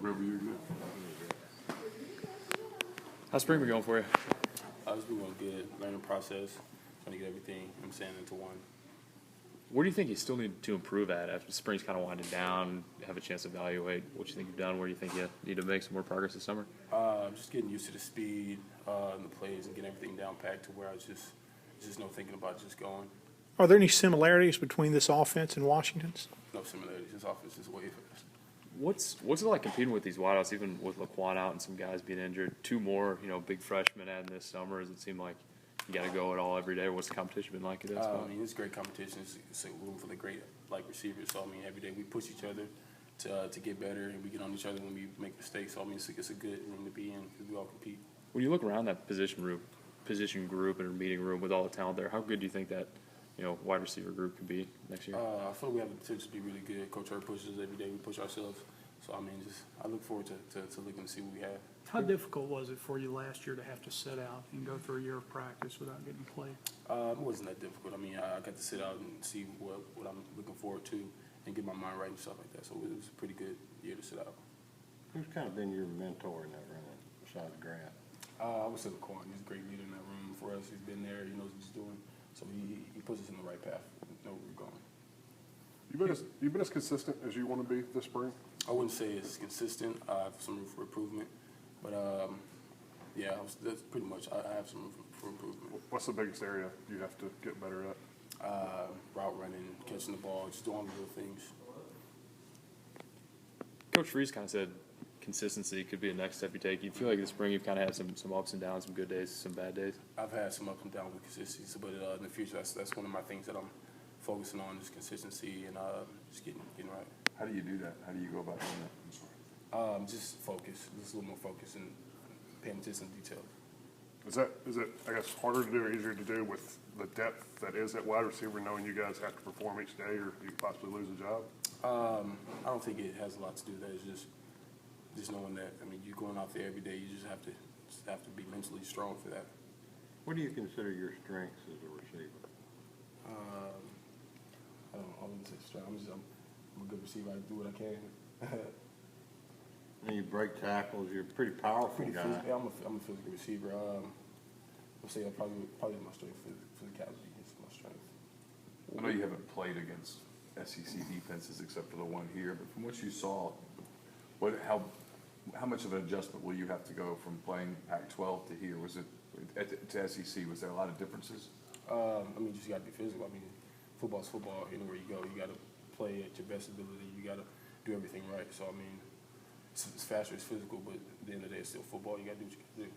River, you're good. How's spring been going for you? It's been going good. Learning process, trying to get everything, into one. Where do you think you still need to improve at after spring's kind of winding down, have a chance to evaluate what you think you've done, where do you think you need to make some more progress this summer? Just getting used to the speed and the plays and getting everything down packed to where I was just no thinking about just going. Are there any similarities between this offense and Washington's? No similarities. This offense is way fast. What's it like competing with these wideouts, even with Laquan out and some guys being injured? Two more, big freshmen adding this summer. Does it seem like you got to go at all every day? What's the competition been like at that spot? It's great competition. It's a room for the great receivers. So every day we push each other to get better, and we get on each other when we make mistakes. So it's a good room to be in because we all compete. When you look around that position group and meeting room with all the talent there, how good do you think that wide receiver group could be next year? I feel we have the potential to be really good. Coach Hurt pushes us every day. We push ourselves. So I look forward to looking to see what we have. How difficult was it for you last year to have to sit out and go through a year of practice without getting played? It wasn't that difficult. I got to sit out and see what I'm looking forward to and get my mind right and stuff like that. So it was a pretty good year to sit out. Who's kind of been your mentor in that room besides Grant? I would say Laquan. He's a great leader in that room for us. He's been there. He knows what he's doing. So he puts us in the right path. We know where we're going. You've been as consistent as you want to be this spring? I wouldn't say it's consistent. I have some room for improvement. But, that's pretty much. I have some room for improvement. What's the biggest area you have to get better at? Route running, catching the ball, just doing little things. Coach Freeze kind of said consistency could be the next step you take. You feel like this spring you've kind of had some ups and downs, some good days, some bad days? I've had some ups and downs with consistency, but in the future, that's one of my things that I'm focusing on is consistency and just getting right. How do you do that? How do you go about doing that? I'm sorry. Just focus, just a little more focus and paying attention to detail. Is it, I guess, harder to do or easier to do with the depth that is at wide receiver, knowing you guys have to perform each day or you could possibly lose a job? I don't think it has a lot to do with that. It's just knowing that, you're going out there every day, you just have to be mentally strong for that. What do you consider your strengths as a receiver? I wouldn't say strong. I'm a good receiver. I do what I can. And you break tackles. You're a pretty powerful guy. Yeah, I'm a physical receiver. I'll say probably my strength physicality is my strength. I know you haven't played against SEC defenses except for the one here, but from what you saw, how much of an adjustment will you have to go from playing Pac-12 to here? Was it to SEC? Was there a lot of differences? You just got to be physical. Football's football. Anywhere you go, you got to play at your best ability. You got to do everything right. So it's faster, it's physical, but at the end of the day, it's still football. You got to do what you got to do.